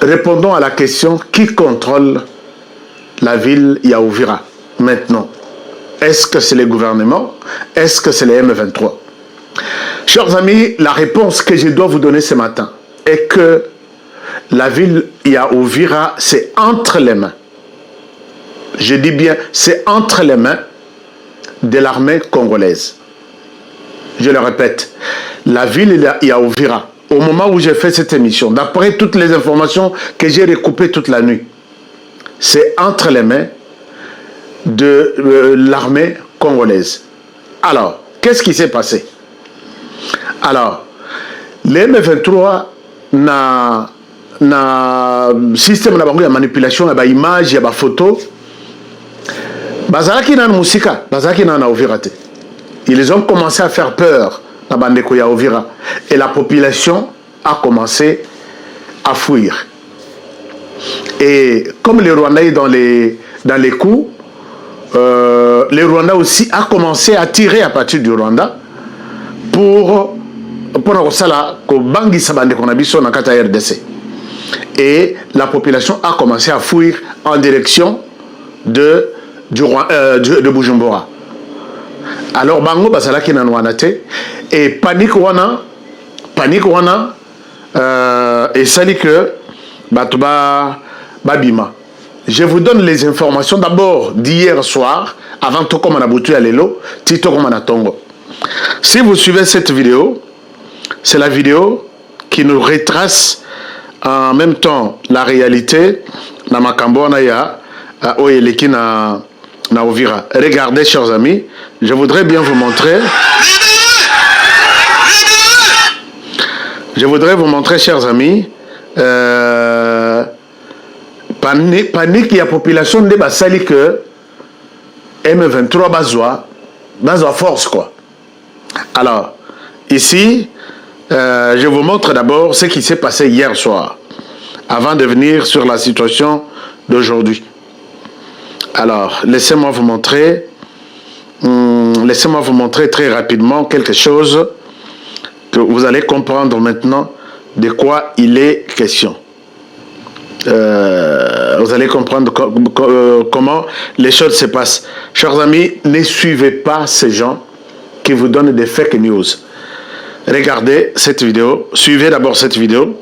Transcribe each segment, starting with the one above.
répondons à la question qui contrôle la ville Yaouvira maintenant. Est-ce que c'est le gouvernement? Est-ce que c'est les M23? Chers amis, la réponse que je dois vous donner ce matin est que la ville Yaouvira, c'est entre les mains. Je dis bien, c'est entre les mains de l'armée congolaise. Je le répète, la ville Yaouvira, au moment où j'ai fait cette émission, d'après toutes les informations que j'ai recoupées toute la nuit, c'est entre les mains de l'armée congolaise. Alors, qu'est-ce qui s'est passé? Alors, les M23 na système de manipulation, de image, de photo, bazalaki na musika, bazalaki na Uvira te. Ils ont commencé à faire peur na bandeko ya Uvira et la population a commencé à fuir. Et comme les Rwandais dans les coups, les Rwandais aussi a commencé à tirer à partir du Rwanda pour RDC. Et la population a commencé à fuir en direction de Bujumbura. Alors bango basalaki na Nwanate et panique wana et sali que batuba babima. Je vous donne les informations d'abord d'hier soir avant tout comme on a boutu à l'élo, tito comme on a tongo. Si vous suivez cette vidéo, c'est la vidéo qui nous retrace en même temps la réalité na makambo na ya oyeleki na Uvira. Regardez, chers amis, je voudrais bien vous montrer. Je voudrais vous montrer, chers amis, panique et la population de Basali que M23 bazwa force quoi. Alors, ici, je vous montre d'abord ce qui s'est passé hier soir, avant de venir sur la situation d'aujourd'hui. Alors, laissez-moi vous montrer très rapidement quelque chose que vous allez comprendre maintenant de quoi il est question. Vous allez comprendre comment les choses se passent. Chers amis, ne suivez pas ces gens qui vous donnent des fake news. Regardez cette vidéo, suivez d'abord cette vidéo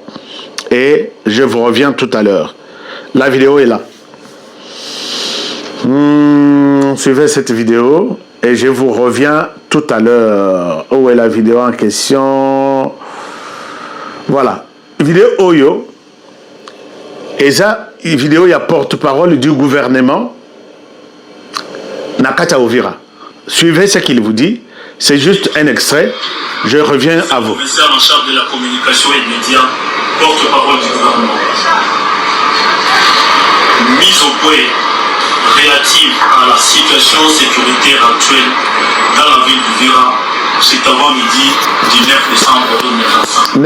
et je vous reviens tout à l'heure. La vidéo est là. Suivez cette vidéo et je vous reviens tout à l'heure. Où est la vidéo en question? Voilà. Vidéo Oyo. Et ça, vidéo, il y a porte-parole du gouvernement Nakata Uvira. Suivez ce qu'il vous dit. C'est juste un extrait. Je reviens à vous. Commissaire en charge de la communication et des médias, porte-parole du gouvernement. Mise au point relative à la situation sécuritaire actuelle dans la ville d'Uvira, c'est avant-midi du 9 décembre 2025.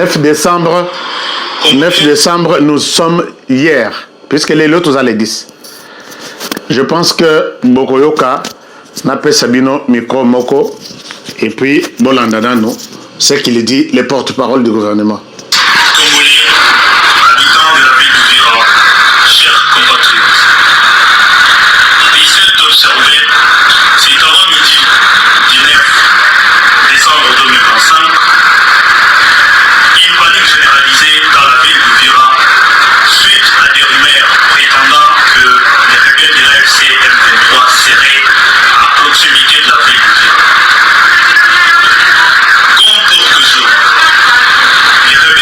9 décembre, nous sommes hier, puisque les autres vous allez 10. Je pense que Bokoyoka n'a pas Sabino Miko Moko et puis Bolandadano, c'est qu'il dit les porte-parole du gouvernement. Congolais, habitants de la ville d'Uvira, chers compatriotes, il s'est observé, c'est avant-midi du 9 décembre 2025, une panique généralisée dans la ville d'Uvira suite à des rumeurs prétendant que les rebelles de la FCM23 seraient à proximité de la ville d'Uvira. Comme pour toujours, les rebelles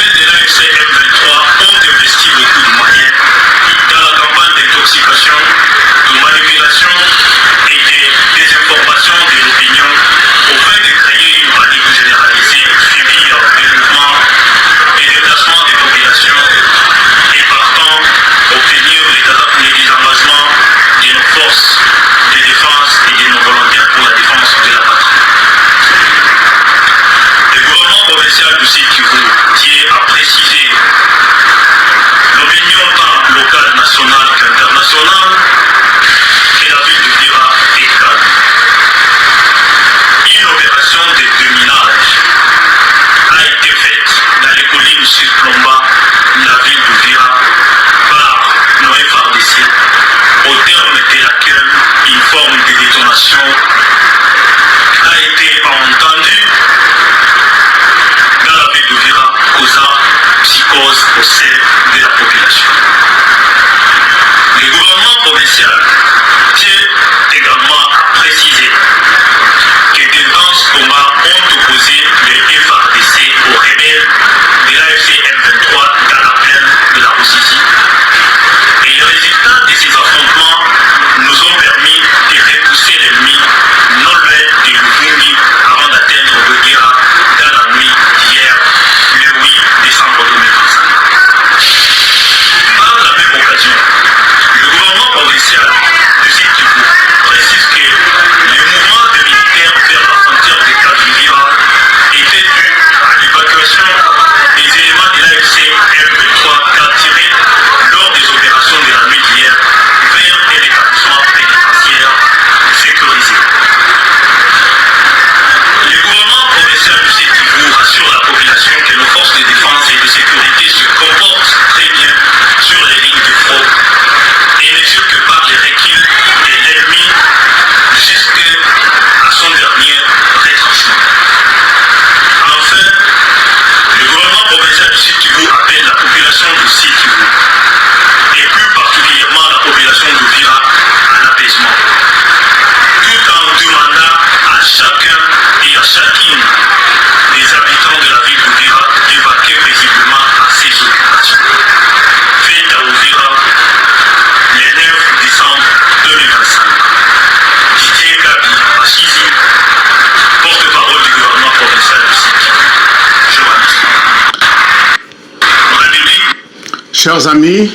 Chers amis,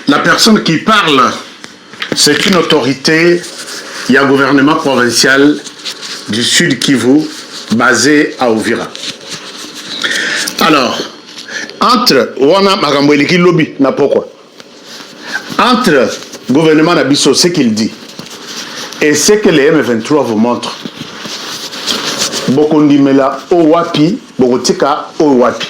la personne qui parle, c'est une autorité, il y a un gouvernement provincial du Sud Kivu, basé à Uvira. Alors, entre Wana Magamboueliki Lobby, n'a pourquoi. Entre gouvernement Nabiso, ce qu'il dit, et ce que les M23 vous montrent, Bokondimela Owapi, Bokotika Owapi.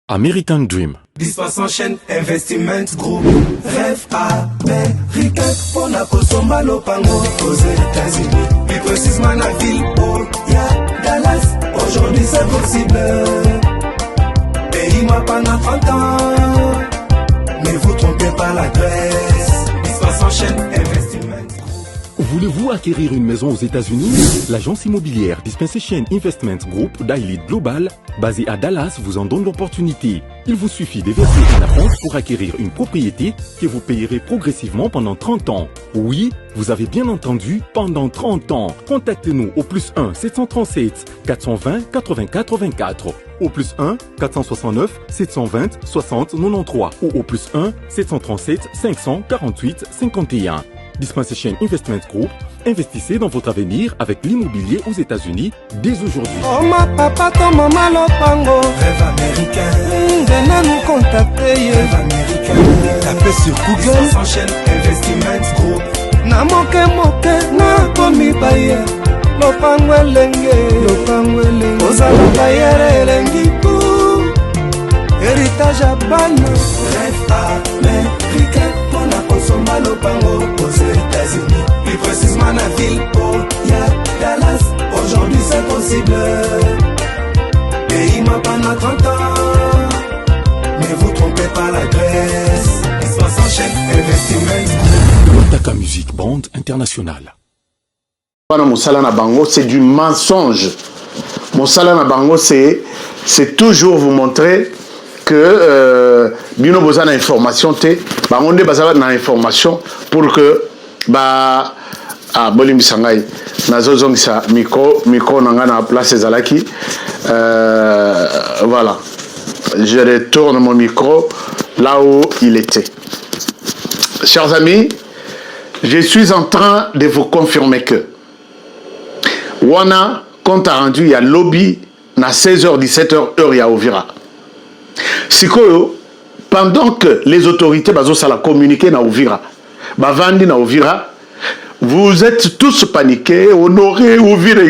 American Dream. Dispensant chaîne Investiment Group. Rêve américain. Pour la Kosomba Lopango aux États-Unis. Plus précisément la ville où il y a Dallas. Aujourd'hui c'est possible. Pays-moi pendant 30 ans. Ne vous trompez pas l'adresse. Dispensant chaîne Investiment Group. Voulez-vous acquérir une maison aux États-Unis? L'agence immobilière Dispensation Investment Group d'Elite Global, basée à Dallas, vous en donne l'opportunité. Il vous suffit de verser un apport pour acquérir une propriété que vous payerez progressivement pendant 30 ans. Oui, vous avez bien entendu, pendant 30 ans. Contactez-nous au +1 737 420 80 84, au +1 469 720 60 93 ou au +1 737 548 51. Dispensation Investment Group, investissez dans votre avenir avec l'immobilier aux États-Unis dès aujourd'hui. Oh ma papa, ton maman Lopango. Rêve américain. Venez nous contacter. Rêve américain. Tapez sur Google. Dispensation Investment Group. Na moke na komi baye. Lopango elenge. Ozala baye elengi pou. Héritage à ban. Rêve américain. Kosomba Lopango aux États-Unis, plus précisément la ville où il y a Dallas. Aujourd'hui c'est possible. Pays-moi pendant 30 ans. Ne vous trompez pas l'adresse. Dispensant chaîne Investiment. Lotaka Music Band International. Moussala na bango, c'est du mensonge. Moussala na bango, c'est toujours vous montrer que bino boza na information te bangonde bazala na information pour que bolim sangai nazozongisa micro nanga na place ezalaki voilà, je retourne mon micro là où il était. Chers amis, je suis en train de vous confirmer que wana compte rendu il y a lobby na 16h 17h heure ya Uvira. Sikoyo, pendant que les autorités bazosala communiquer na Uvira, bavandi na Uvira, vous êtes tous paniqués, honorés, Uvira,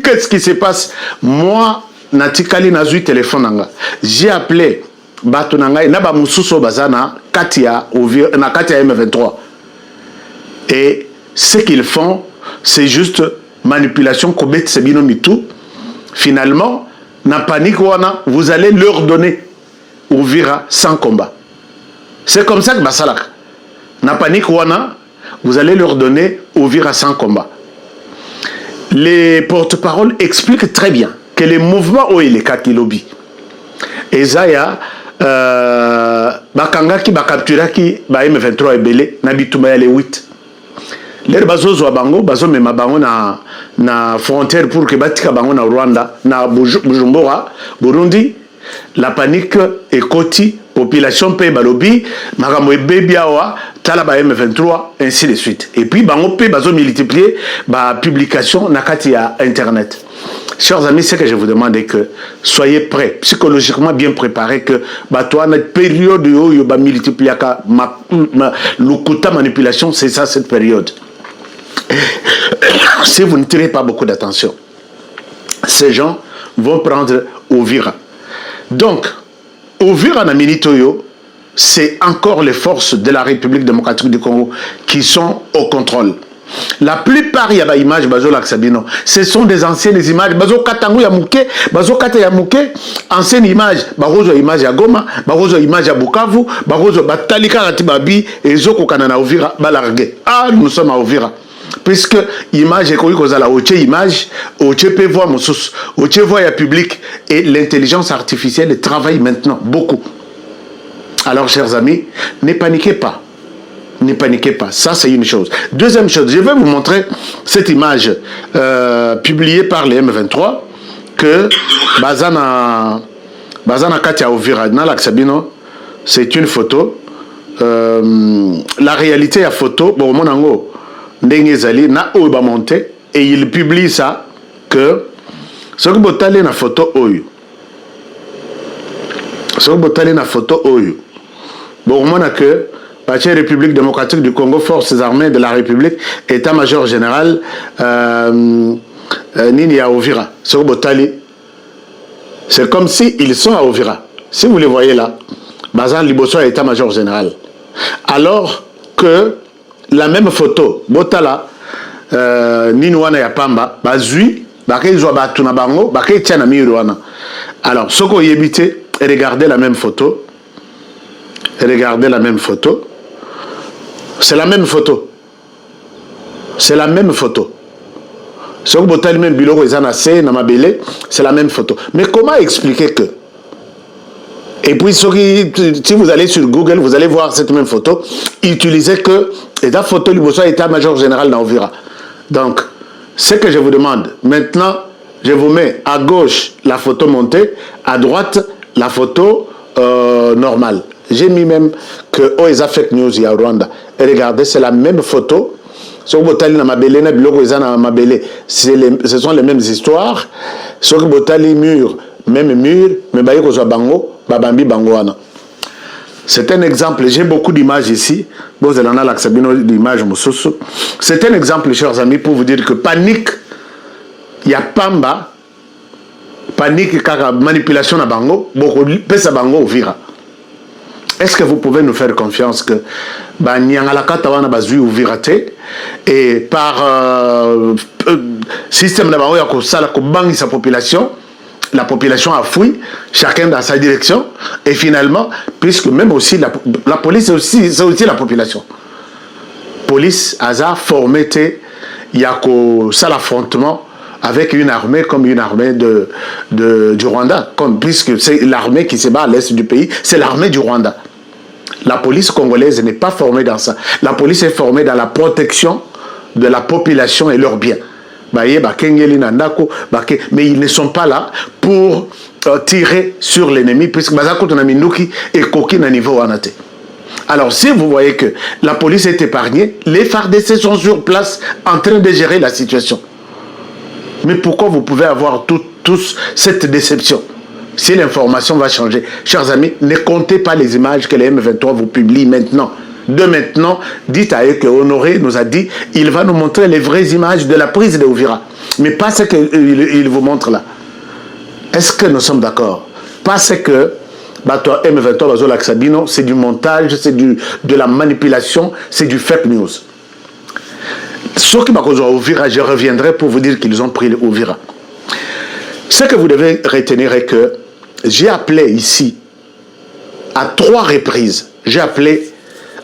qu'est-ce qui se passe? Moi, natikali nazui téléphone nanga. J'ai appelé bato nanga na ba mususo bazana Katia Uvira na Katia M23. Et ce qu'ils font, c'est juste manipulation kobet sebino mitu. Finalement, na panique wana, vous allez leur donner Uvira sans combat. C'est comme ça que Basalak. Na panique wana, vous allez leur donner Uvira sans combat. Les porte-paroles expliquent très bien que les mouvements où il est Kakilobi. Et Zaya, Bakangaki, Bakapturaki, M23 et Belé, Nabitumaya les 8. Les bazo zo bango, bazo mema bango na frontière pour que batika bango na Rwanda, na Bujumbura, Burundi. La panique est côté, population paye balobi, makamwe bebiawa, talaba M23, ainsi de suite. Et puis, bango paye bazo multiplier, publication nakati ya internet. Chers amis, c'est que je vous demande que soyez prêts, psychologiquement bien préparés, que toi, notre période où il y a multiplié l'ukuta manipulation, c'est ça cette période. Si vous ne tirez pas beaucoup d'attention, ces gens vont prendre Uvira. Donc, Uvira na Minitoyo, c'est encore les forces de la République démocratique du Congo qui sont au contrôle. La plupart il y a des images bazo laksabino, ce sont des anciennes images bazo katangu ya muke, bazo kata ya muke, ancienne image, barozo image ya Goma, barozo image ya Bukavu, barozo batalika ratibabi et zoko kanana Uvira balargué. Ah, nous sommes à Uvira. Puisque image est connue la haute image, haute peut voir mon source, haute voit ya public et l'intelligence artificielle travaille maintenant beaucoup. Alors chers amis, ne paniquez pas. Ne paniquez pas, ça c'est une chose. Deuxième chose, je vais vous montrer cette image publiée par les M23 que Bazana Katia Uvira, c'est une photo. La réalité à photo, bon, mon ango, ndengezali na oyo monté et il publie ça que ce que botale na photo oyo. Ce que botale na photo oyo. Bon, on a que la République démocratique du Congo, forces armées de la République, état-major général, Nini à Ovira. Ce que botale, c'est comme si ils sont à Ovira. Si vous les voyez là, Bazan Liboso est état-major général. Alors que la même photo, Botala, Ninouana Yapamba, Bazui, Bakay Zouaba Tunabango, Bakay Tiana Miruana. Alors, ce qu'on y évite, regardez la même photo. Regardez la même photo. C'est la même photo. C'est la même photo. Ce que Botala même Biloko Zanase, Namabele, c'est la même photo. Mais comment expliquer que? Et puis, si vous allez sur Google, vous allez voir cette même photo. Utilisez que la photo du état-major général d'Ovira. Donc, ce que je vous demande, maintenant, je vous mets à gauche la photo montée, à droite la photo normale. J'ai mis même que Oeza Fake News il y a Rwanda. Et regardez, c'est la même photo. Ce sont les mêmes histoires. Ce que Botali mur, même mur, mais Bango. C'est un exemple, j'ai beaucoup d'images ici. C'est un exemple, chers amis, pour vous dire que panique, il y a Pamba, panique, manipulation à Bango, beaucoup de Bango au Vira. Est-ce que vous pouvez nous faire confiance que et par système de sa population, la population a fui, chacun dans sa direction, et finalement, puisque même aussi la police, c'est aussi la population. Police a formé, il y a ça l'affrontement avec une armée comme une armée du Rwanda, puisque c'est l'armée qui se bat à l'est du pays, c'est l'armée du Rwanda. La police congolaise n'est pas formée dans ça. La police est formée dans la protection de la population et leurs biens. Mais ils ne sont pas là pour tirer sur l'ennemi, puisque alors si vous voyez que la police est épargnée, les FARDC sont sur place en train de gérer la situation. Mais pourquoi vous pouvez avoir tous cette déception? Si l'information va changer, chers amis, ne comptez pas les images que les M23 vous publient maintenant. De maintenant, dites à eux que Honoré nous a dit, il va nous montrer les vraies images de la prise de Uvira. Mais pas ce qu'il vous montre là. Est-ce que nous sommes d'accord? Pas ce que M23 c'est du montage, c'est de la manipulation, c'est du fake news. Ce qui m'a causé Uvira, je reviendrai pour vous dire qu'ils ont pris le Uvira. Ce que vous devez retenir est que j'ai appelé ici, à 3 reprises, j'ai appelé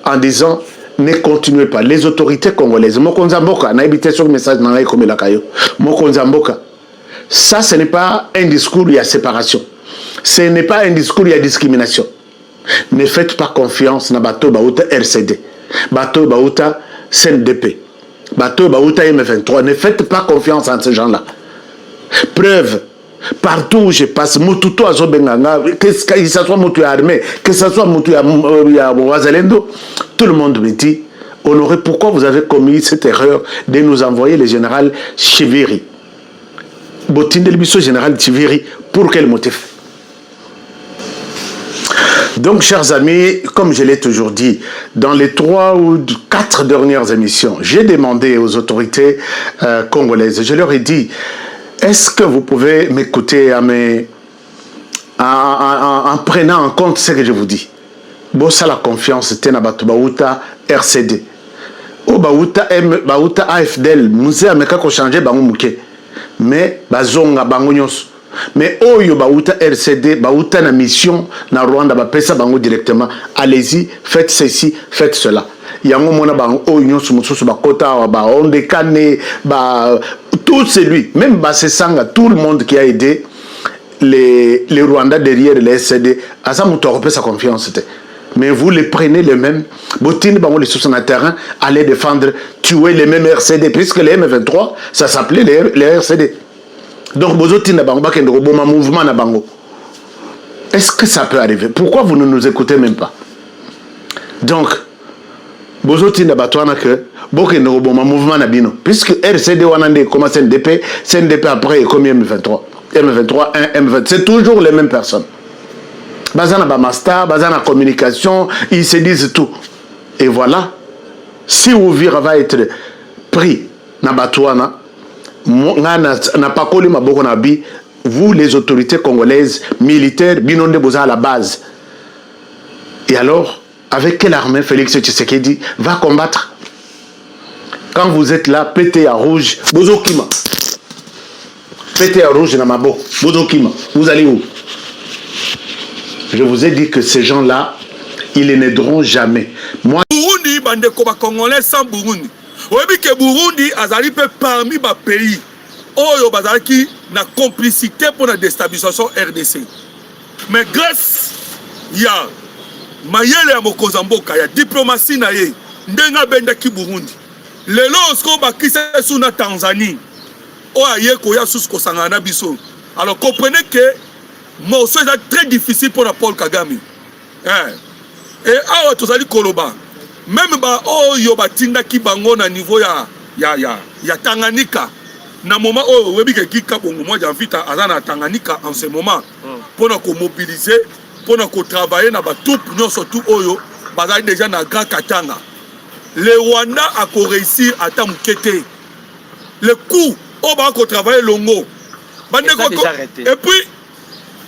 en disant ne continuez pas. Les autorités congolaises, Mokonzamboka, n'a habité sur le message dans la comme la caillou. Mokonzamboka, ça ce n'est pas un discours où il y a séparation. Ce n'est pas un discours où il y a discrimination. Ne faites pas confiance dans Bato Baouta RCD, Bato Baouta CNDP, Bato Baouta M23. Ne faites pas confiance en ces gens-là. Preuve. Partout où je passe, Mututo Azobenganga, que ce soit Mutu armé, que ce soit Mutu Wazalendo, tout le monde me dit, Honoré, pourquoi vous avez commis cette erreur de nous envoyer le général Chiviri? Botin de l'Ibiso général Chiviri, pour quel motif? Donc, chers amis, comme je l'ai toujours dit, dans les 3 ou 4 dernières émissions, j'ai demandé aux autorités congolaises, je leur ai dit, est-ce que vous pouvez m'écouter en prenant en compte ce que je vous dis? Bon, ça la confiance, c'était na Bato Baouta RCD. O Baouta AFDL, nous avons changé bango mouké. Mais bazonga bango nyos. Mais Oyo Baouta RCD, Baouta na mission na Rwanda, ba pesa bango directement. Allez-y, faites ceci, faites cela. Yango mona bango Oyo nyos mususu bakota ba onde kane ba tout celui, même Bassesanga, tout le monde qui a aidé les Rwandais derrière les SCD, à ça, vous avez sa confiance. Mais vous les prenez les mêmes, Botine, les sous sur le terrain, allez défendre, tuer les mêmes RCD, puisque les M23, ça s'appelait les RCD. Donc, vous avez un mouvement. Est-ce que ça peut arriver? Pourquoi vous ne nous écoutez même pas? Donc, Bozoti Nabatouana que Boke Noroboma mouvement Nabino. Puisque RCD Wanande commence CNDP, CNDP après est comme M23. M23, 1, M20. C'est toujours les mêmes personnes. Bazana Bamasta, Bazana Communication, ils se disent tout. Et voilà, si Ouvira va être pris Nabatouana, n'a pas collé ma bokonabi, vous les autorités congolaises, militaires, binonde boza à la base. Et alors, avec quelle armée Félix Tshisekedi va combattre? Quand vous êtes là, pété à rouge, Bozokima. Pété à rouge, Namabo, Bozokima. Vous allez où? Je vous ai dit que ces gens-là, ils n'aideront jamais. Moi, Burundi, bande koba congolais sans Burundi. Oyebi que Burundi azali pe parmi ba pays oyo bazalaki na complicité pour la déstabilisation RDC. Mais grâce ya mayele ya mokozamboka ya diplomatie na ye ndenga benda ki Burundi. Lelo osko bakise sous na Tanzanie. O aye ko ya sous ko sangana biso. Alors comprenez que morceau est très difficile pour la Paul Kagame. Et awa tozali koloba même ba oyo batinda ki bango na niveau ya Tanganyika na moment oyo webi ke kika bongo moi j'invite azana Tanganyika en ce moment pour ko mobiliser pour ko travailler na ba troupe non surtout oyo bazali déjà na Grand Katanga. Le Rwanda a réussi à tamukete le coup on va ko travailler longo et puis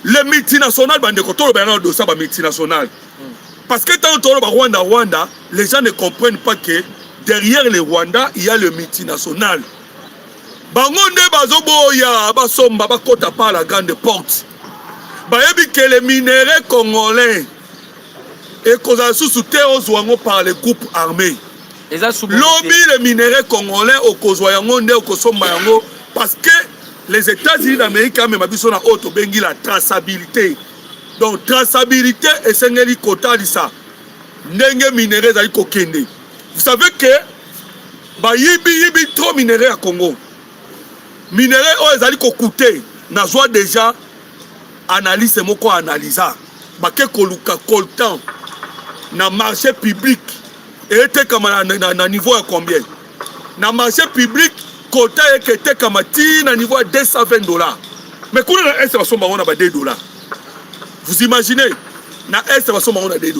les multinationales bandeko tolo ba na do ça ba multinationales. Parce que tant que Rwanda, les gens ne comprennent pas que derrière les Rwandais, il y a le multinational. Bangonde bazoboya basomba bakota par la grande porte. Bayebi que les minéraux congolais et qu'on sous terre aux par les groupes armés. Lobby les minéraux congolais au Kozwayango au Kosombayango parce que les États-Unis d'Amérique même abiso na auto bengi la traçabilité. Donc traçabilité et sengeli kota lisa ndenge minéraux zali kokende. Vous savez que ba yibi trop minéraux à Congo. Minéraux o ezali kokuté na joie déjà analyse moko analysa ba ke koluka coltan na marché public et était comme na niveau à combien? Na marché public coltan était comme na niveau à $220. Mais quand on a est basomba on a ba $2. Vous imaginez, na est on a $2.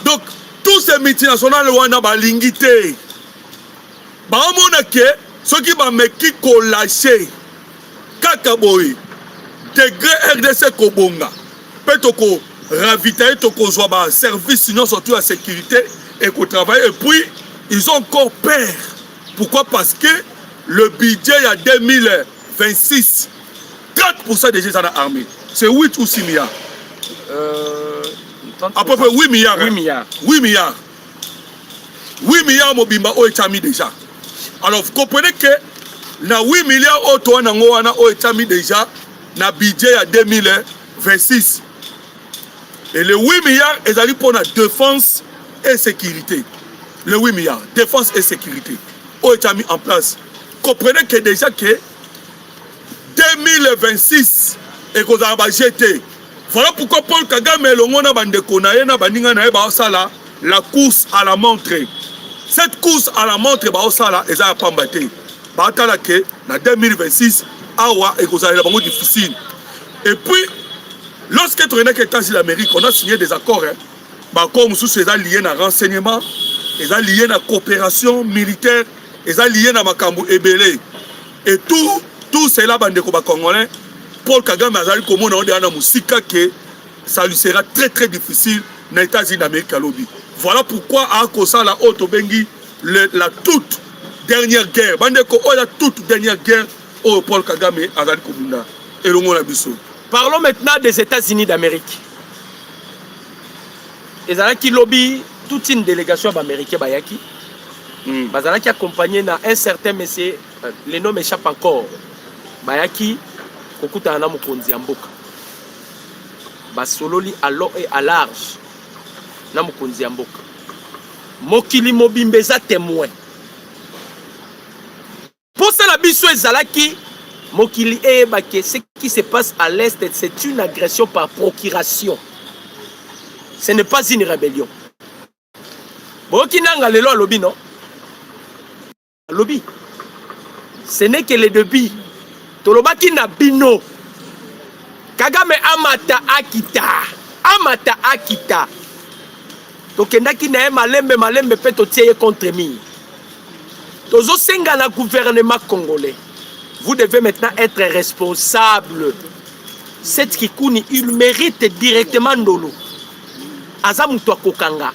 Donc, tous ces multinationales on a balingité. Ba on a que ceux qui va meki ko lâcher kakaboy degré RDC kobonga. Peut ko ravitailler to ko joa ba service sinon surtout la sécurité et ko travail et puis ils ont encore peur. Pourquoi? Parce que le budget il y a 2026 30% des gens dans l'armée. C'est 8 ou 6 milliards. À peu près 8 milliards. 8 milliards. 8 milliards. 8 milliards mobimba o etami déjà. Alors vous comprenez que na 8 milliards o to na ngoana o etami déjà na budget à 2026. Et les 8 milliards ils allaient pour la défense et sécurité. Les 8 milliards défense et sécurité o etami en place. Comprenez que déjà que 2026 et qu'on a jeté. Voilà pourquoi Paul Kagame l'ongona bandeko na yena baninga na ba osala la course à la montre. Cette course à la montre ba osala eza pambaté. Ba tala ke na 2026 awa et qu'on a la bango difficile. Et puis lorsque tu regardes que États-Unis d'Amérique on a signé des accords ba comme sous ces liés na renseignement, les liés na coopération militaire, les liés na makambo ebele. Et tout cela bandeko ba congolais Paul Kagame azali komona onde ana musika que ça lui sera très très difficile na États-Unis d'Amérique à lobby. Voilà pourquoi à kosa la auto bengi la toute dernière guerre bandeko o la toute dernière guerre au Paul Kagame azali komunda et longo na biso. Parlons maintenant des États-Unis d'Amérique. Ezalaki lobby toute une délégation américaine bayaki. Bazalaki accompagné na un certain monsieur, le nom m'échappe encore. Bayaki kokuta na mokonzi ya mboka. Basololi à long et à large na mokonzi ya mboka. Mokili mobimbeza témoin. Pour ça la biso ezalaki Mokili ce qui se passe à l'Est, c'est une agression par procuration. Ce n'est pas une rébellion. Bokinanga lelo lobby non? Lobby. Ce n'est que les débits. Tolobaki na bino. Kagame amata akita. Amata akita. Tokendaki na malembe pe totie contre mi. Tozo senga na gouvernement congolais. Vous devez maintenant être responsable. Cette Kikouni, il mérite directement Ndolo. Azamuto kokanga.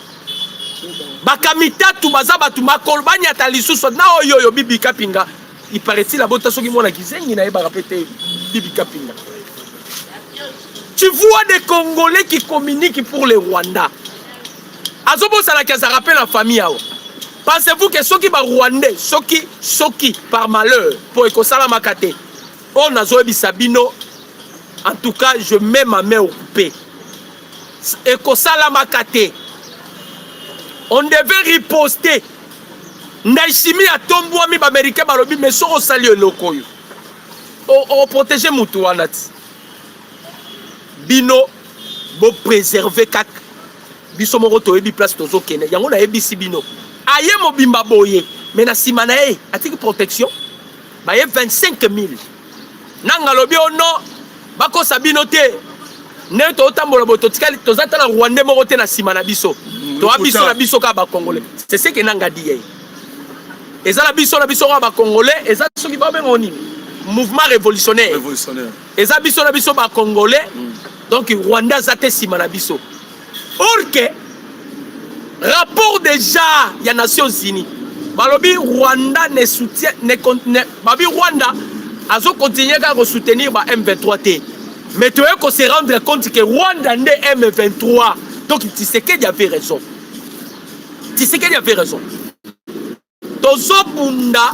Bakamita tu bazaba tu makolbani atalisu so na oyo bibi kapinga. Il paraît-il la bota soki mona kizengi na eba répéter bibi kapinga. Tu vois des Congolais qui communiquent pour les Rwandais. Azobo salaka ça rappelle la famille. Pensez-vous que ceux qui sont Rwandais, ceux qui par malheur, pour Ekosala Makate, on a Zoé Sabino, en tout cas, je mets ma main au coupé. Ekosala Makate, on devait riposter. Naishimi a tombé à mi américain balobi mais so sali loko yo. On protéger mutuanati. Bino bo préserver kak. Biso moko to ebi place tozo kene. Yango na ebi si bino. Aye mobimba boye. Mais na simana e atiki protection. Ba ye 25 000. Nanga lobi ono bako sabino te. Ne to tambola boto tikali tozata na Rwanda moko te na simana biso. To abiso na biso ka ba Congolais. C'est ce que nanga dit. Et ça la biso ba Congolais et ça ceux qui va bengo nini mouvement révolutionnaire et ça biso ba Congolais donc Rwanda zate simana biso or que rapport déjà il y a Nations Unies balobi Rwanda ne soutient babi Rwanda azo continuer à soutenir ba M23 T mais tu veux qu'on se rendre compte que Rwanda ne M23 donc tu sais qu'il y avait raison Tozobunda,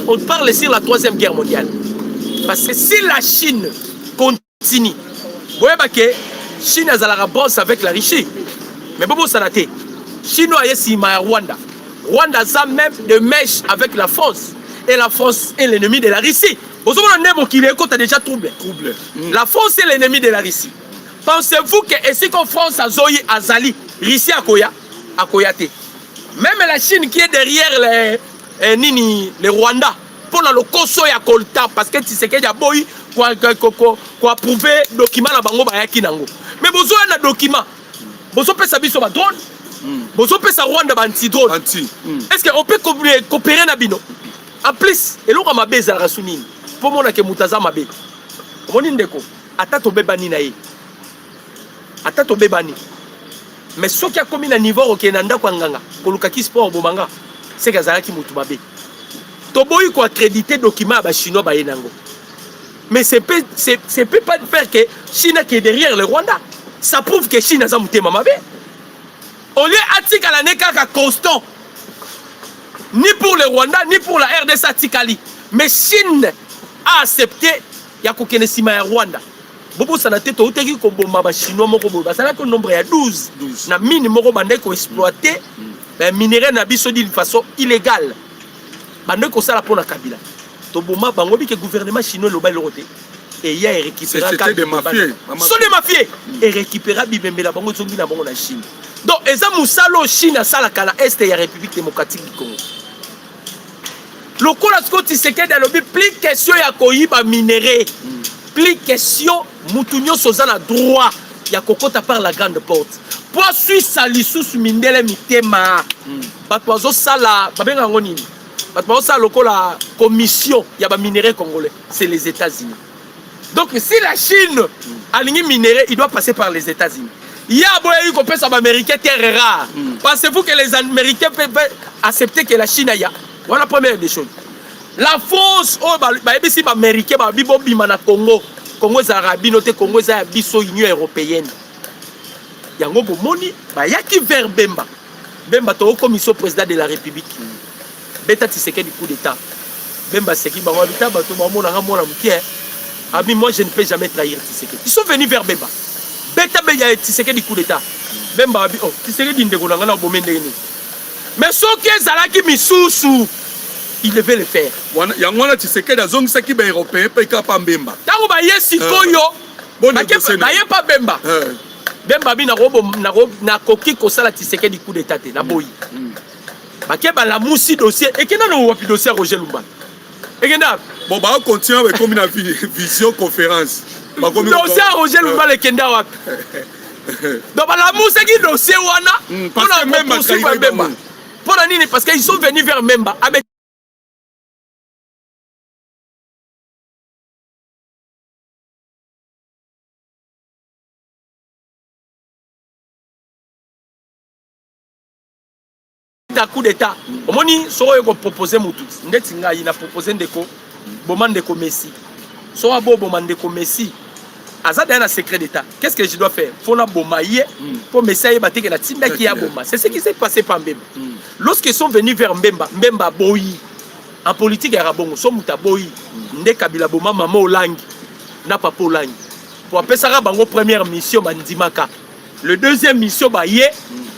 on parle sur la 3e guerre mondiale. Parce que si la Chine continue, vous voyez que la Chine a la brosse avec la Russie. Mais bon, ça n'a été. Chinois est Rwanda. Rwanda a même de mèche avec la France. Et la France est l'ennemi de la Russie. Vous avez déjà troublé. La France est l'ennemi de la Russie. Pensez-vous que si la France a Zoï Azali, Russie a Koyate. Même la Chine qui est derrière les Rwandais, pour le Koso ya Kolta, parce que tu sais qu'il y a boy pour approuver document la bango bayaki nango. Mais besoin d'un document. Besoin de sa biso ba drone. Besoin de sa Rwanda ba anti-drone. Est-ce qu'on peut coopérer na bino? En plus, et l'on ma base à rasunine. Pour moi que mutaza ma be. Moni ndeko, ata to bebani na ye. Ata to bebani. Mais ce qui a commis un niveau au Kenanda Kwanganga, pour le Kaki Sport Bomanga, c'est que Zalaki Mutubabe. Toboy ko accrédité document à Chinois Bayenango. Mais c'est peut pas faire que Chine qui est derrière le Rwanda. Ça prouve que Chine a zamouté Mamabe. On lieu article à l'année constant. Ni pour le Rwanda, ni pour la RDC Atikali. Mais Chine a accepté Yakokenesima et Rwanda. Bobo sanate to uteki ko bomba ba chinois moko boba ça que nombre ya 12 na mine moko bande ko exploiter ben minerai na biso d'une façon illégale bande ko sala pona Kabila to bomba bango bi que gouvernement chinois lo ba le roté et ya récupérer c'était des mafieux sont des mafieux et récupérer bibembe la bango zongi na bango na Chine donc eza musalo Chine sala kala est ya République démocratique du Congo lokola Scott Tshisekedi alobi plus question ya koyiba minerai plus question Moutounio Sozana droit ya kokota par la grande porte. Pour suivre sa lisusu mindele mitema. Batwazo sala babenga ngoni. Batwazo sala lokola commission ya ba minerais congolais, c'est les États-Unis. Donc si la Chine a ligné minerais, il doit passer par les États-Unis. Il y a boy ko pesa ba américain terre rare. Pensez-vous que les Américains peuvent accepter que la Chine aille? Voilà la première des choses. La France oh ba ebisi ba américain ba bibo bima na Congo. Congo Zarabi noté Congo Zabiso Union européenne. Yango bomoni ba yaki vers Bemba. Bemba to commission président de la République. Beta Tshisekedi du coup d'état. Bemba seki ba wabita ba to mona mona mukie. Ami moi je ne peux jamais trahir Tshisekedi. Ils sont venus vers Bemba. Beta beya Tshisekedi du coup d'état. Bemba abi oh Tshisekedi ndeko na ngana bomende ni. Mais so ke zalaki misusu il devait le faire. Yangwana Tshisekedi azongisaki ba européen pe ka pa Mbemba. Tango ba yesikoyo baye pa Bemba. Bemba bi na koki kosala Tshisekedi coup d'état te na boyi. Bake ba la musi dossier et kena no wapi dossier Roger Lumba. Et kena bon ba continuer avec comme une vision conférence. Dossier Roger Lumba le kenda wapi. Donc la musi qui dossier wana parce que même Bemba. Pour la nini parce qu'ils sont venus vers Bemba avec coup d'état. Omoni soro ko proposer mutu. Ndeti ngai na proposer ndeko bomandeko Messi. Soro bo bomandeko Messi. Azada na secret d'état. Qu'est-ce que je dois faire? Faut na bomaye pour Messi aye bateke na tinda ki ya bomba. C'est ce qui s'est passé par Mbemba. Lorsqu'ils sont venus vers Mbemba, Mbemba boyi. En politique ya rabongo so muta boyi. Nde Kabila boma mama Olangi. Na papa Olangi. Pour appeler ça bango première mission bandimaka. Le deuxième mission ba ye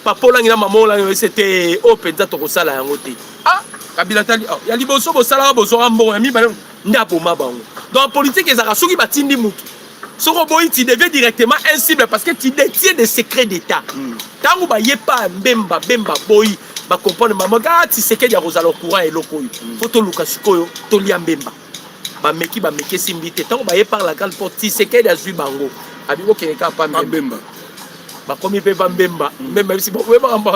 papa Olangi na maman Olangi c'était au penza to kosala yango te. Ah Kabila tali ya liboso bo sala bo so rambo mi ba nda boma bango. Dans la politique ezaka soki batindi mutu. Soko boyi tu devais directement un cible parce que tu détiens des secrets d'état. Tango ba ye pa Mbemba boyi ba comprendre maman ga Tshisekedi ya rozala courant et lokoyo. Photo Lukashikoyo to lia Mbemba. Ba meki simbite tango ba ye par la grande porte Tshisekedi a zui bango. Abiko keneka pa Mbemba. Comme il peut pas même si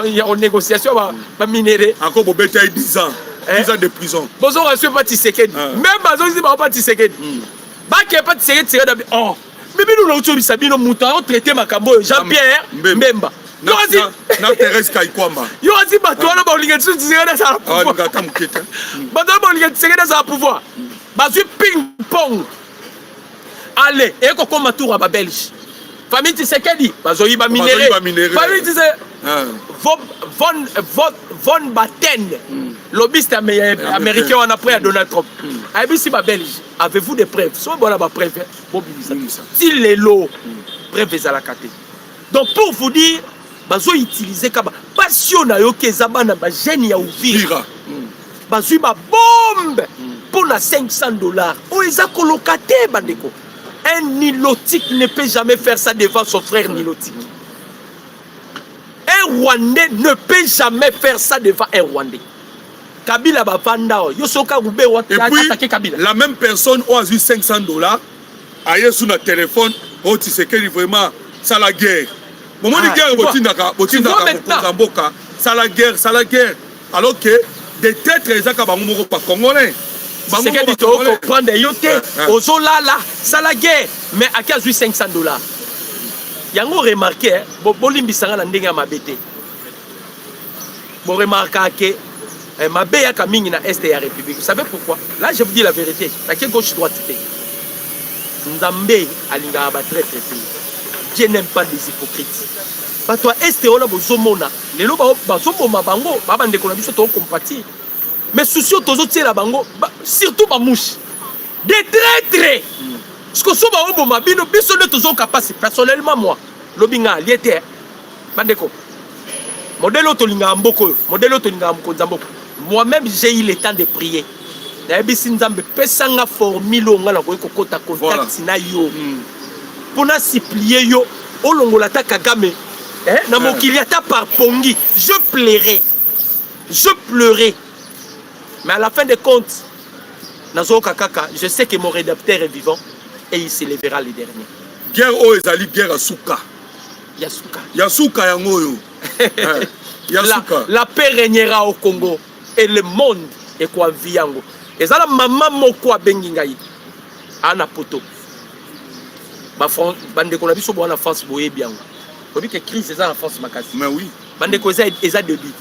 il y a une négociation va minérer encore pour bêter 10 ans 10 ans de prison bozo reçu pas Tshisekedi même bazo si pas Tshisekedi ba qui pas Tshisekedi oh bibi nous l'autre bisabino muta on traiter makambo Jean-Pierre Mbemba na Thérèse Kaikwamba yo asi bato na ba olinga Tshisekedi ça pouvoir bato ba olinga Tshisekedi ça pouvoir bazu ping pong allez et ko comme tour à ba Belge famille Tshisekedi bazoyi ba minéré famille von Baten lobbyiste américain on a pris à Donald Trump abisi ba Belge avez-vous des preuves so bona ba preuve mobilisation si les lots preuve za la carte donc pour vous dire bazoyi utiliser ka passion na yo kezaba na ba jeune ya Uvira bazoyi ba bombe pour na $500 o eza kolokate bandeko. Un nilotique ne peut jamais faire ça devant son frère nilotique. Un Rwandais ne peut jamais faire ça devant un Rwandais. Kabila bavanda yosoka ube wa attaquer Kabila. La même personne a eu $500 aye sur notre téléphone oh Tshisekedi vraiment ça la guerre. Moment de guerre botindaka mboka ça la guerre alors que des têtes ezaka bango moko pa congolais. C'est que tu dois comprendre yote ozolala ça la guerre mais à 15 $500 yango remarqué bolimbisanga na ndenge ya mabete bo remarquer que mabe ya kamingi na est ya république. Vous savez pourquoi? Là je vous dis la vérité la gauche droite te Nzambe alinga ba très très peu. Dieu n'aime pas les hypocrites. Bato est ona bozomona lelo bazomoma bango baba ndeko na biso to compatir. Mais souci toujours tirer la bango surtout ma mouche des traîtres ce que soba obo mabino biso ne toujours capable personnellement moi lobinga liete bandeko modèle otolinga mboko modèle otolinga mkonza mboko moi-même j'ai eu le temps de prier na bisi nzambe pesanga formule onga na ko kota contact na yo pour na supplier yo olongola ta Kagame na mokili ata par pongi je pleurais. Mais à la fin des comptes, Nazo Kakaka, je sais que mon rédacteur est vivant et il se lèvera le dernier. Guerre o ezali guerre à Souka. Yasuka yangoyo. La paix régnera au Congo et le monde est quoi viango. Et ça la maman moko bengingai. Ana poto. Ba France bande ko na biso bo na France boye biango. Obi que crise c'est ça en France makasi. Mais oui. Bande ko eza débit.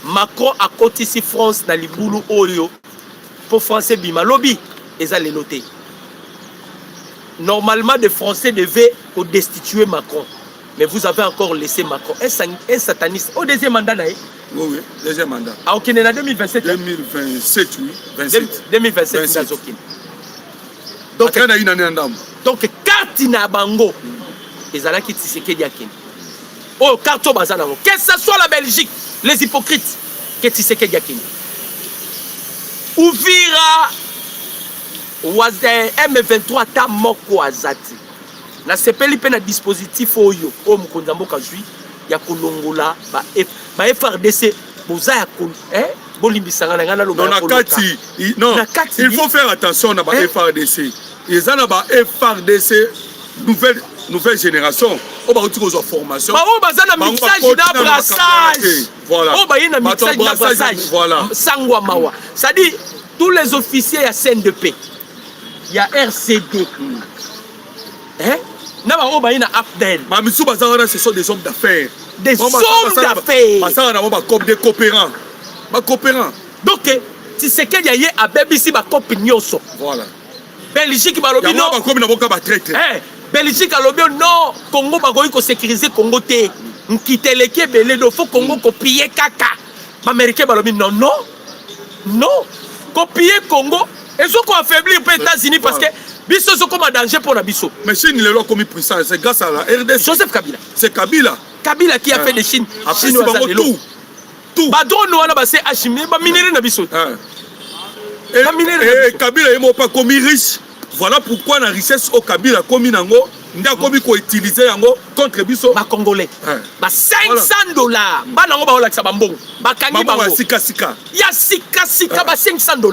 Macron a côté ici France dans les boulot Orio pour français bima lobby et ça les noter. Normalement des Français devaient destituer Macron, mais vous avez encore laissé Macron un sataniste au deuxième mandat. Oui, deuxième mandat. Ah ok, on est en 2027. 2027 oui. 2027 donc carte na bango ezala ki Tshisekedi akini. Oh carte bazana que ce soit la Belgique. Les hypocrites que Tshisekedi Yakini. Uvira M23 ta moko azati na sepeli pe na dispositif oyo o mokonzi mboka jui ya kolongola ba FRDC boza ya bolimbisanga na ngana lo non il faut faire attention na ba FRDC ils en ba FRDC nouvelle génération o ba uti ko formation ba o baza na mixage na brassage voilà o ba yina mixage na brassage voilà sangwa mawa ça dit tous les officiers ya CNDP ya RCD hein na ba o ba yina Abdel ma misu bazana ce sont des hommes d'affaires basana na ba comme des coopérants donc si c'est que yaye a BBC ba copie nyonso voilà Belgique ba lobi non ba comme na boka ba traite Belgique a lobi non Congo ba goyi ko sécuriser Congo te nkiteleke belé do faut Congo copier kaka ba américain ba lobi non copier Congo et ce qu'on affaiblir les États-Unis parce que biso so comme un danger pour la biso mais Chine les lois comme puissance c'est grâce à la RDC Joseph Kabila c'est Kabila qui a fait de Chine tout ba drone wana ba c'est achimé ba minéré na biso et Kabila est pas comme riche voilà pourquoi la richesse au Kabila comme nango nda komi ko utiliser yango contre biso ba congolais ba $500 ba nango ba olakisa ba mbongo ba kangi bango ya sika ba $500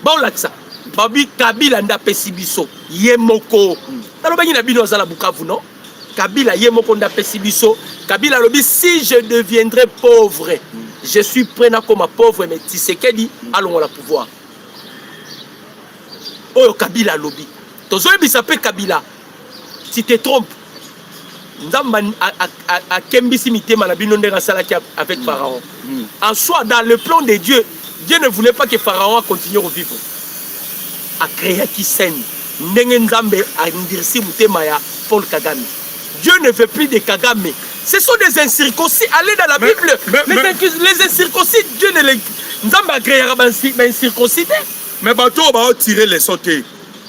ba olakisa babi Kabila nda pesi biso ye moko talo bangi na bino azala Bukavu non Kabila ye moko nda pesi biso Kabila lobi si je deviendrai pauvre je suis prêt na comme pauvre mais Tshisekedi allons la pouvoir oyo Kabila lobi tozoyebisa pe Kabila si te trompes nzamba a kembisi mitema na bino ndenge asalaki avec Pharaon en soi dans le plan de Dieu ne voulait pas que Pharaon continue à vivre a créé qui scène ndenge nzambe a ndirisi mutema ya Paul Kagame Dieu ne veut plus de Kagame ce sont des incirconcis allez dans la Bible les incirconcis Dieu ne les nzambe a créé un incirconcis mais bateau va tirer les sautés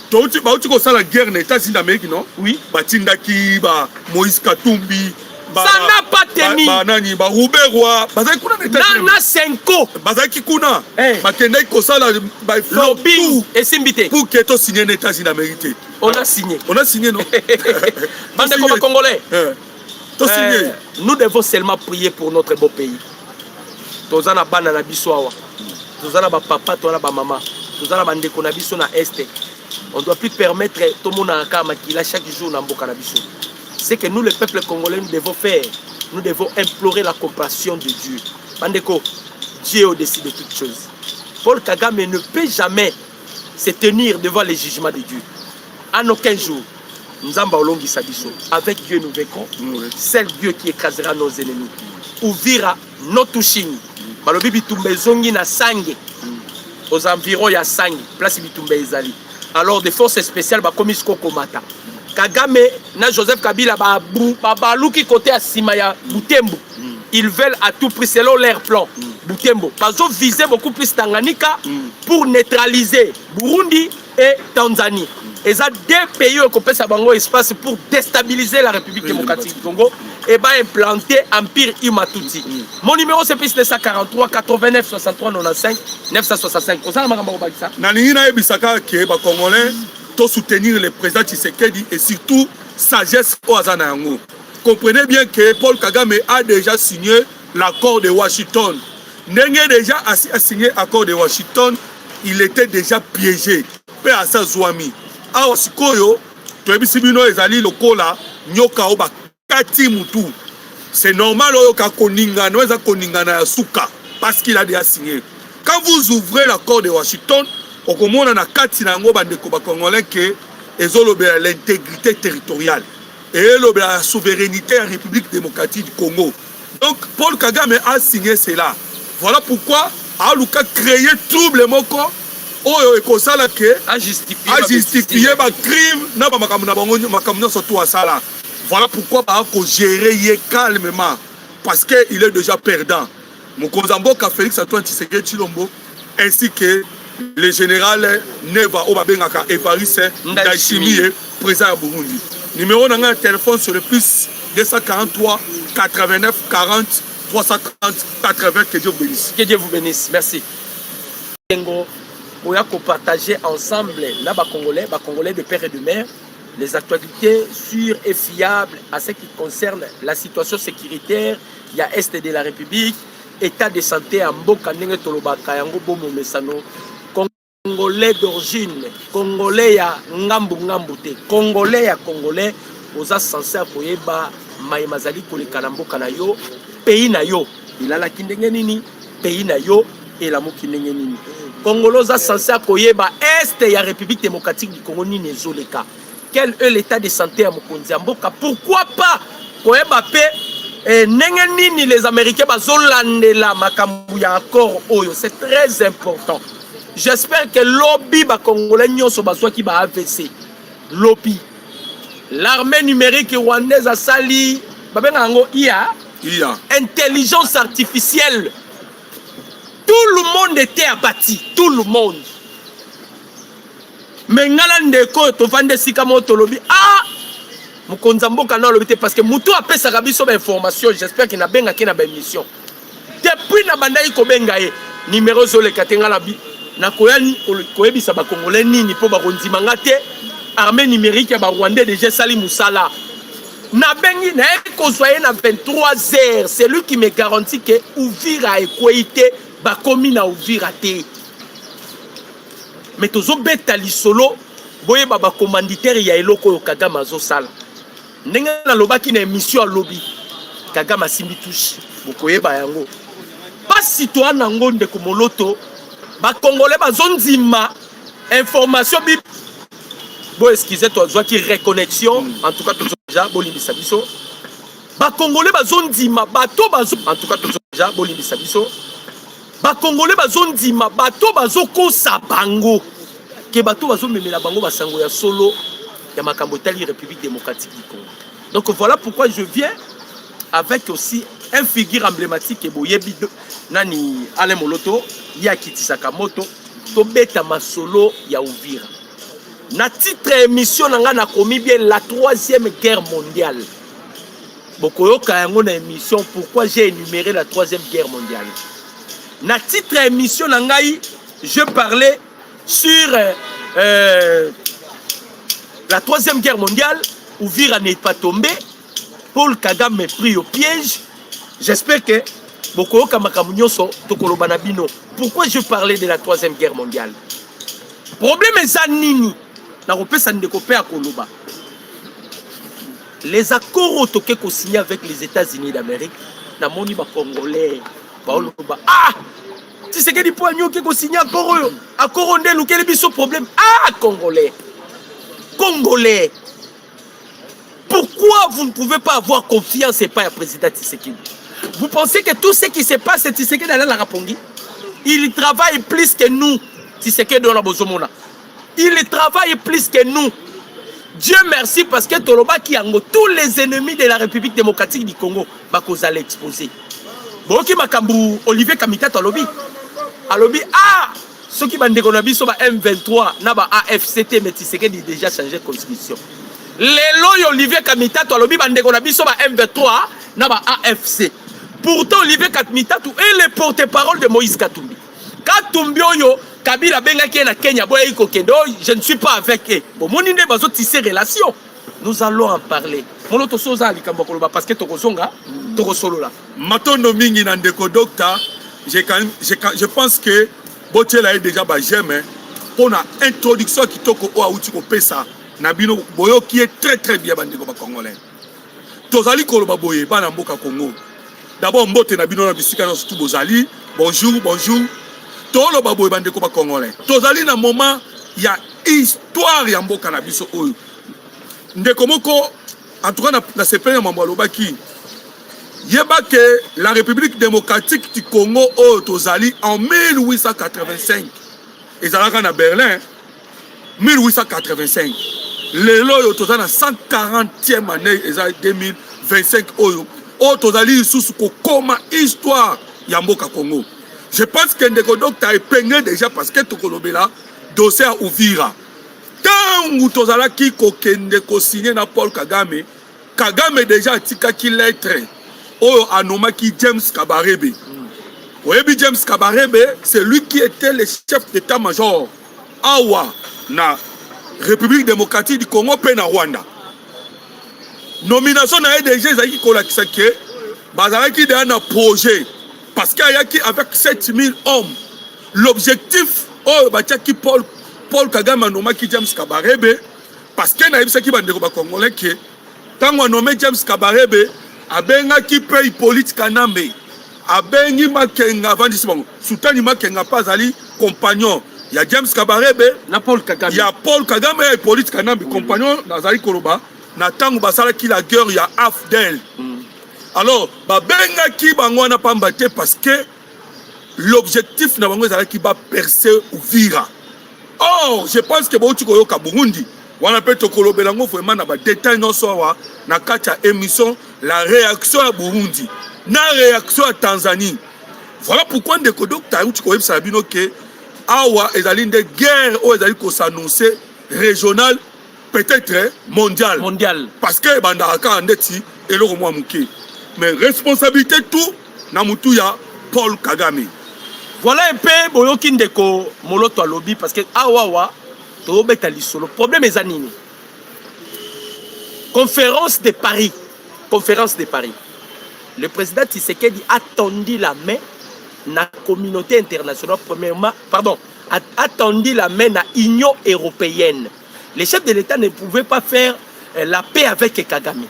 tu ko la guerre na États-Unis d'Amérique non oui batindaki ba Moïse Katumbi ça n'a pas tenu nani ba Ruberwa bazaki kuna na Senko bazaki kuna bakendaki ko sala ba lobbying et simbité pour que to signer les États-Unis d'Amérique on a signé non bande comme congolais to signé nous devons seulement prier pour notre beau pays tozana bana na biso awa tozana ba papa tozana ba maman tozana bande ko na biso na este on doit plus permettre tout le monde à Kamakila chaque jour dans Mboka Nabiso. C'est que nous, le peuple congolais, nous devons faire. Nous devons implorer la compassion de Dieu. Bandeko, Dieu est au-dessus de toutes choses. Paul Kagame ne peut jamais se tenir devant les jugements de Dieu. En aucun jour. Nzamba Olongi Sabiso. Avec Dieu, nous vaincrons. C'est Dieu qui écrasera nos ennemis. Ouvira notre Chine. Malobi Bitumbe Zongi na Sangue. Aux environs, il y a Sangue. Place Bitumbe Ezali. Alors des forces spéciales ba komis Kokomata. Kagame na Joseph Kabila ba baluki côté à Simaya Butembo. Ils veulent à tout prix selon leur plan Butembo. Ils ont visé beaucoup plus Tanganyika pour neutraliser Burundi et Tanzanie. Et ça deux pays qui ont sa bango espace pour déstabiliser la République démocratique du Congo et bah implanter Empire Imatuti. Mon numéro c'est plus 943 89 63 95 965. Nanina ebisaka ke ba Congolais to soutenir le président Tshisekedi et surtout sagesse au Azana yango. Comprenez bien que Paul Kagame a déjà signé l'accord de Washington. Ndenge déjà a signé l'accord de Washington, il était déjà piégé. Pe asa Zouami. Awa sikoyo toyebisi bino ezali lokola nyoka oba kati mutu. C'est normal oyo ka koningana eza koningana ya suka parce qu'il a déjà signé. Quand vous ouvrez l'accord de Washington, okomona na kati na ngo bandeko ba Congolais que ezolobela l'intégrité territoriale et la souveraineté en République démocratique du Congo. Donc Paul Kagame a signé cela. Voilà pourquoi a luka créer trouble moko oyo ekosala ke a justifier ba crime na ba makamuna bango makamuna surtout asala. Voilà pourquoi ba ko gérer calmement parce que il est déjà perdant. Mokonzamboka Félix Antoine Tshisekedi Tshilombo ainsi que le général Neva Obabengaka Evariste Ndayishimiye président de Burundi. Numéro de téléphone sur le plus 243 89 40 340 80. Que Dieu vous bénisse. Que Dieu vous bénisse. Merci. pour partager ensemble là, Congolais de père et de mère, les actualités sûres et fiables à ce qui concerne la situation sécuritaire, il y a Est de la République, état de santé à Mboka, Nenge Tolobaka, Yango Bomo Mesano, Congolais d'origine, Congolais ya Ngambu Ngambute, Congolais ya Congolais, oza censé koyeba maimazali kolekana mboka na yo, pays na yo, ilalaki ndenge nini, pays na yo, elamuki ndenge nini. Congolais oza censé koyeba Est ya République démocratique du Congo nini ezoleka. Quel est l'état de santé à Mokonzi Mboka? Pourquoi pas koyeba pe ndenge nini les Américains bazolandela makambu ya accord oyo? C'est très important. J'espère que lobby ba Congolais nyonso bazwa ki ba AVC. Lobby. L'armée numérique rwandaise a sali babenga ngo IA. Intelligence artificielle. Tout le monde était abattu. Tout le monde. Mais ngala ndeko to vande sika moto lobby. Ah! Mokonzi Mboka na lobby parce que mutu apesa kabiso ba information. J'espère qu'il na benga ki na ba émission. Depuis na bandai ko benga ye numéro zo le katenga la bi. Na koyani koyebisa ba Congolais nini po ba kondima ngate armée numérique ya ba Rwandais déjà sali musala. Na bengi na kozwaye na 23h, c'est lui qui me garantit que Uvira ekwite ba komi na Uvira te. Mais tozo beta lisolo boye ba commanditaire ya eloko yo Kagame azo sala. Ndenge na lobaki na émission à lobby. Kagame simbi touche. Bokoyeba yango. Pas citoyen na ngonde ko moloto. Ba Congolais bazondima information bi bon excusez toi zwa ki reconnexion en tout cas déjà bolimbisa biso ba Congolais bazondima bato bazo en tout cas déjà bolimbisa biso ba Congolais bazondima bato bazokosa bango ke bato bazomemela bango basango ya solo ya makambo tali République démocratique du Congo. Donc voilà pourquoi je viens avec aussi un figure emblématique et boyebi nani Alain Moloto ya kitisaka moto to beta masolo ya Uvira. Na titre émission nanga na komi bien la 3e guerre mondiale. Bokoyoka yango na émission pourquoi j'ai énuméré la 3e guerre mondiale. Na titre émission nanga je parlais sur la 3e guerre mondiale. Uvira n'est pas tombé. Paul Kagame est pris au piège. J'espère que Bokoyoka Makamunyoso Tokoloba Nabino. Pourquoi je parlais de la 3e guerre mondiale? Problème est nini. Les accords autoqués qu'on signe avec les États-Unis d'Amérique, na moni ba Congolais, ah, tu sais que des poignons qui qu'on signe accord on est lequel est problème. Ah, Congolais, Congolais, pourquoi vous ne pouvez pas avoir confiance et pas à président Tshisekedi? Vous pensez que tout ce qui se passe c'est Tshisekedi dans la Rapongi? Il travaille plus que nous, Tshisekedi dans la Bozomona. Il travaille plus que nous. Dieu merci parce que Toloba Kiango, tous les ennemis de la République démocratique du Congo, vous allez exposer. Bon, qui m'a kambu Olivier Kamita Tolobi. Alobi, ah, ceux qui m'ont dit qu'on a vu sur M23, n'a pas AFCT, mais Tshisekedi déjà changé de constitution. Les lois Olivier Kamita Tolobi, m'ont dit qu'on a vu sur M23, n'a pas AFC. Pourtant, Olivier Kamita est le porte-parole de Moïse Katumbi. Katumbi, Kabila Bengaki na Kenya, je ne suis pas avec eux. Bon, mon idée va tisser relation. Nous allons en parler. Mon autre chose à l'Ikambakoloba parce que Tokosonga, Tokosolo là. Matondo Mingi Nandeko Docta, je pense que Botiela est déjà j'aime pour la introduction qui toko au Aoutiko Pesa, Nabino Boyo qui est très bien bandeko Congolais. Tozali Koloba Boye, Banamboka Congo. D'abord, Mbote Nabino Nabisika Nosutu Bozali, bonjour. Tolo baboy bandeko ba Congolais. Tozali na moment ya histoire ya mboka na biso oyo. Ndeko moko en tout cas na sepenya mambo lobaki. Yeba que la République démocratique du Congo oyo tozali en 1885. Ezalaka na Berlin 1885. Lelo yo tozali na 140e année ezali 2025 oyo. Oyo tozali isusu kokoma histoire ya mboka Congo. Je pense que Ndeko Docta est peigné déjà parce que Tokolobela dossier à Uvira. Tant où Tozala qui kokende ko signé na Paul Kagame, Kagame déjà tika ki lettre. Oh anoma ki James Kabarebe. Oyebi James Kabarebe, c'est lui qui était le chef d'état-major awa na République démocratique du Congo pe na Rwanda. Nomination na EDG ezaki kolakisa ke bazalaki de un projet parce qu'il y a qui avec 7000 hommes. L'objectif oh batiaki Paul Kagame nomaki James Kabarebe parce que na yebisaki bandeko ba congolais ke tango nommé James Kabarebe abengaki pe Hippolyte Kanambe abengi Makenga vandisi bango Sultani Makenga pas ali compagnon ya James Kabarebe na Paul Kagame ya Paul Kagame et Hippolyte Kanambe compagnon nazali koloba na tango basalaki la guerre ya AFDEL. Alors babengaki bango wana pamba te parce que l'objectif na bango ezalaki ba percer Uvira. Or je pense que bauti koyoka Burundi wana pe tokolobela ngo vraiment na ba détail nyonso awa na kati ya émission la réaction à Burundi na réaction à Tanzanie. Voilà pourquoi ndeko docteur uti koyebisa bino ke awa ezali nde guerre o ezali ko s'annoncer régional peut-être mondial parce que bandaka ndeti eloko mwa muke mais responsabilité tout na mutu ya Paul Kagame. Voilà un peu boyoki ndeko moloto alobi parce que awawa to beta lisolo problème ezanini conférence de Paris le président Tshisekedi a tendu la main na communauté internationale premièrement a tendu la main na Union européenne. Les chefs de l'État ne pouvaient pas faire la paix avec Kagame.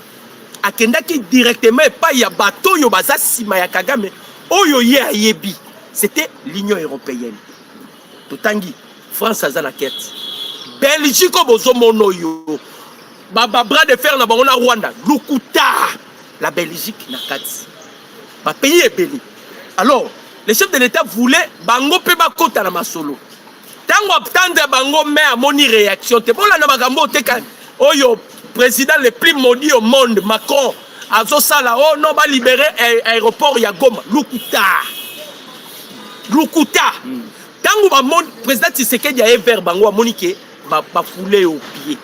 Akendaki directement pas ya bateau yo baza sima ya Kagame oyo ye ayebi. C'était l'Union européenne. Totangi, France a la quête. Belgique bozo mono yo. Baba bras de fer na bango na Rwanda. Lukuta. La Belgique na kati. Ba pays est belé. Alors, les chefs de l'État voulaient bango pe ba kota na masolo. Tango attendre bango mais à moni réaction. Te bon la na magambo te kan. Oyo président le plus maudit au monde Macron. Azo sala oh non ba libérer aéroport ya Goma. Lukuta. Tango ba monde président Tshisekedi a vers bango monique ba foulé au pied.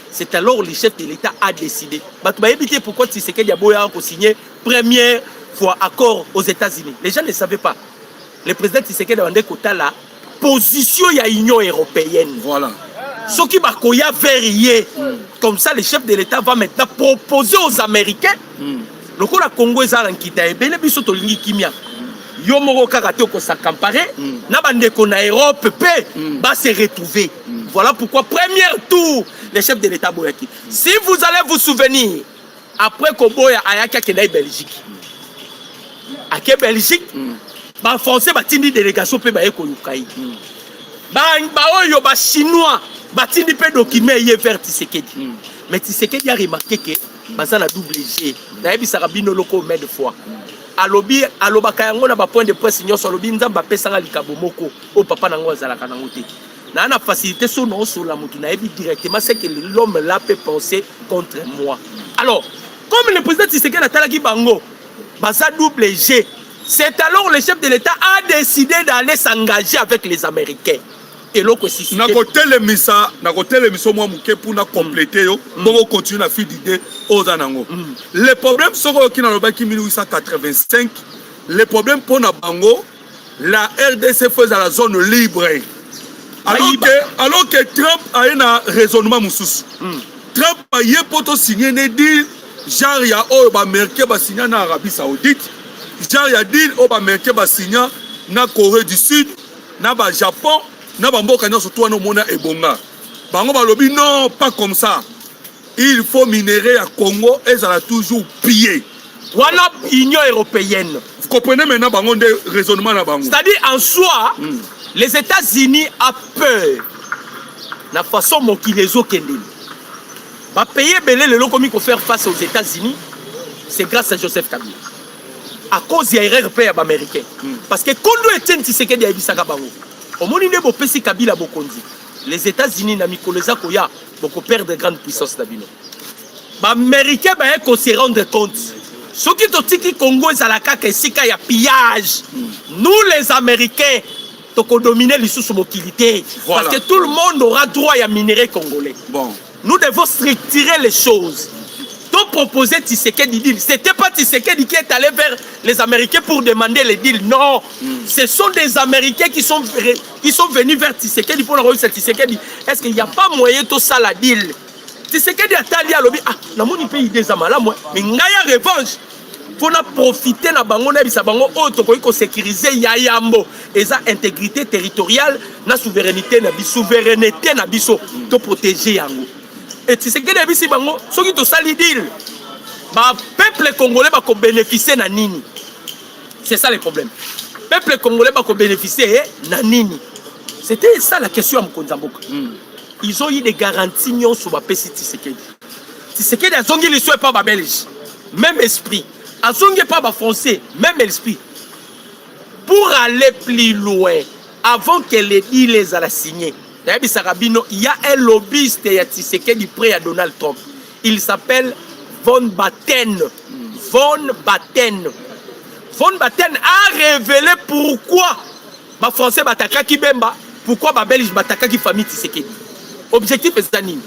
C'est alors le chef de l'État a décidé. Bah tu vas éviter pourquoi Tshisekedi a boya ko signer première fois accord aux États-Unis. Les gens ne savaient pas. Le président Tshisekedi a demandé quota la position ya Union européenne. Voilà. Ce qui va koya verrier. Comme ça le chef de l'État va maintenant proposer aux Américains. Le coup la Congo est en kita ebele biso to lingi kimia. Yo moko kaka te ko s'acamparer na bande ko na Europe pe va se retrouver. Voilà pourquoi premier tour les chefs de l'État boyaki. Si vous allez vous souvenir après Koboya ayaka ke na Belgique. Ake Belgique ba français ba tindi délégation pe ba eko yukai. Ba oyo ba chinois ba tindi pe document ye vers Tshisekedi. Mais Tshisekedi a remarqué que baza na double G. Na yebisa rabino loko mais de fois. Alobi alobaka yango na ba point de presse nyonso alobi nzamba pesanga likabo moko o papa nango azalaka nango te na na facilité so non so la mutu na ebi directement c'est que l'homme là peut penser contre moi. Alors comme le président Tshisekedi a talaki bango baza double G, c'est alors le chef de l'État a décidé d'aller s'engager avec les Américains. Et l'autre c'est na côté le misa moi muke pour na compléter yo bon continuer la fille d'idée aux anango. Les problèmes sont qui dans le bac 1885, les problèmes pour na bango la RDC faisait la zone libre. Alors que Trump a un raisonnement moussous. Trump a yé poto signé ne deal genre ya o ba américain ba signé na Arabie Saoudite, genre ya deal o ba américain ba signé na Corée du Sud, na ba Japon. Na bamboka nyonso to wana mona ebonga bango balobi non pas comme ça, il faut minérer à Congo et ça a toujours pillé wana Union européenne. Vous comprenez maintenant bango de raisonnement na bango, c'est-à-dire en soi les États-Unis a peur la façon mokili ezokende ba payer belé le lokomi ko faire face aux États-Unis. C'est grâce à Joseph Kabila à cause ya erreur pe ya ba américain parce que kondo Etienne Tshisekedi ya bisaka bango omoni ne bo pesi Kabila bokonzi les États-Unis na mikoleza koya boko perdre grande puissance na bino ba américain ba ko se rendre compte ce qui totiki Congo ezalaka ka esika ya pillage. Nous les Américains toko dominer lisusu mokilité parce que tout le monde aura droit à minerai congolais. Bon, nous devons structurer les choses. t'ont proposé Tshisekedi deal. C'était pas Tshisekedi qui est allé vers les Américains pour demander les deals. Non, ce sont des Américains qui sont venus vers Tshisekedi pour envoyer ce Tshisekedi. Est-ce qu'il n'y a pas moyen de ça la deal? Tshisekedi a tali à l'objet. Ah, la mon pays des amala moi. Mais ngaya revanche. Faut profiter na bango na bisa bango auto ko sécuriser yayambo eza intégrité territoriale na souveraineté na biso to protéger yango. Et tu sais que les bisi bango soki to sali deal ba peuple congolais ba ko bénéficier na nini. C'est ça le problème. Peuple congolais ba ko bénéficier na nini. C'était ça la question à Mkonzamboka. Ils ont eu des garanties non sur ba pesi Tshisekedi. Tshisekedi a zongi le souhait pas ba belge. Même esprit. Azongi pas ba français, même esprit. Pour aller plus loin, avant que les deals les a signés, il y a un lobbyiste Tshisekedi près à Donald Trump. Il s'appelle Von Batten. Von Batten. Von Batten a révélé pourquoi les Français bataka ki bemba, pourquoi les Belges bataka ki famille Tshisekedi. Objectif est ça. Les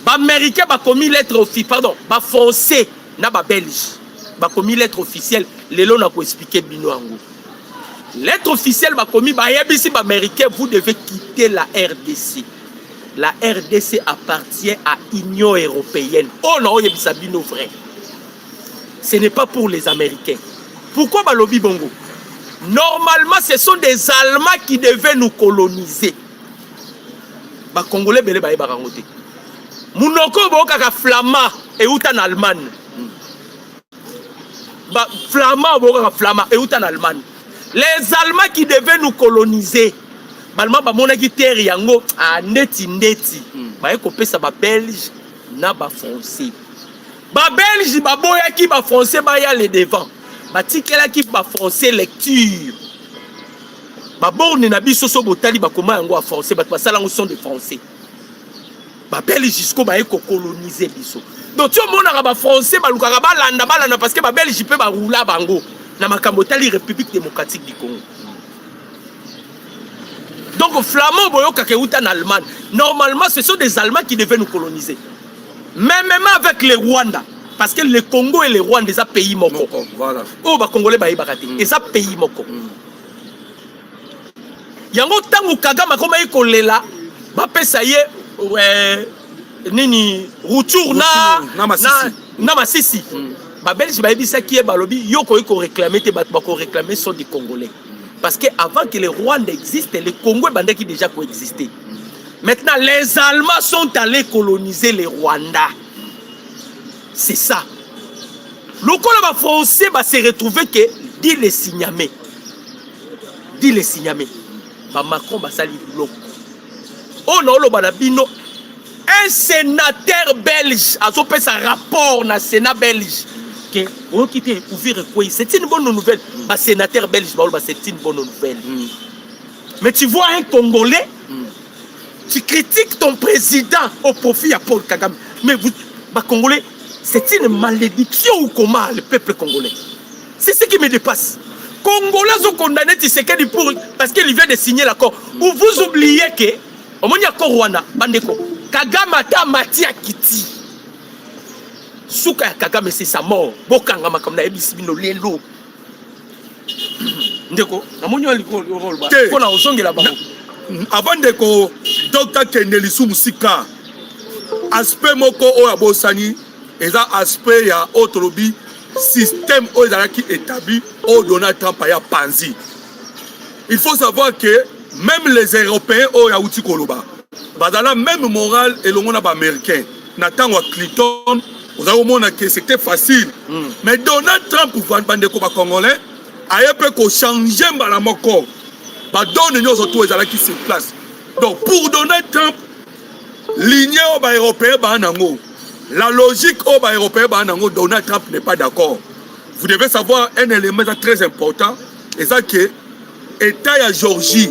Américains ont commis lettre officielle, pardon, les Français na les Belges. Ba commis lettre officielle, les lois n'a pas expliqué binoango. Lettre officielle ba commis ba yebisi ba américain, vous devez quitter la RDC. La RDC appartient à l'Union européenne. Oh non, yebisa bino vrai. Ce n'est pas pour les Américains. Pourquoi ba lobby bongo? Normalement, ce sont des Allemands qui devaient nous coloniser. Ba Congolais belé ba rangote. Munoko bo kaka flamand et outan Allemagne. Flamand et en Allemagne. Les Allemands qui devaient nous coloniser, Balma ba mona ki terre yango a neti. Ba ekopé ça ba Belge na ba français. Ba Belge ba boya ki ba français ba ya le devant. Ba tikela ki ba français lecture. Ba borne na biso so botali ba koma yango a français ba sala ngo sont des français. Ba Belge jusqu'au ba eko coloniser biso. Donc tu as des Français parce que les Belges peuvent rouler à Bango dans la République démocratique du Congo. Donc les Flamands en Allemagne. Normalement, ce sont des Allemands qui devaient nous coloniser. Mais même avec les Rwandais, parce que le Congo et les Rwandais, c'est un pays moko. Voilà. Oh, les Congolais, c'est un pays moko. Yango tango Kagame comme ikolela, ba pesa ye nini retour na masisi ba belge ba ebisa ki e balobi yoko iko réclamer te ba ko réclamer sont des Congolais parce que avant que les Rwandais existent les Congolais bandé qui déjà coexistaient. Maintenant les Allemands sont allés coloniser les Rwandais. C'est ça. Le col français va se retrouver que dit les signamés. Ba Macron ba sali loko. Oh non lo banabino. Un sénateur belge a fait un rapport dans le Sénat belge. C'est une bonne nouvelle. Le sénateur belge, c'est une bonne nouvelle. Mais tu vois un Congolais, tu critiques ton président au profit à Paul Kagame. Mais vous, Congolais, c'est une malédiction ou comment le peuple congolais? C'est ce qui me dépasse. Congolais ont condamné Tshisekedi parce qu'il vient de signer l'accord. Ou vous oubliez que, au moment où Rwanda, Bandeko, Kagame ata mati akiti. Souka ya Kagame c'est sa mort. Bokanga makamna ebisi bino lelo. Ndeko, namoni rôle ba. Kona ozongela bango. Avant de ko Dr Kendelisu Musika aspect moko o abosani eza aspect ya otolobi système o ezalaki établi au Donald Trump ya Panzi. Il faut savoir que même les Européens o ya uti koloba bazala même moral et le monde américain n'attend à Clinton vous avez montré que c'était facile mais Donald Trump pour bande ko ba congolais a peu ko changer balamoko ba donne nous autour ezala qui se place donc pour Donald Trump lignée au ba européen ba nango la logique au ba européen ba nango Donald Trump n'est pas d'accord. Vous devez savoir un élément très important et ça que État à Georgie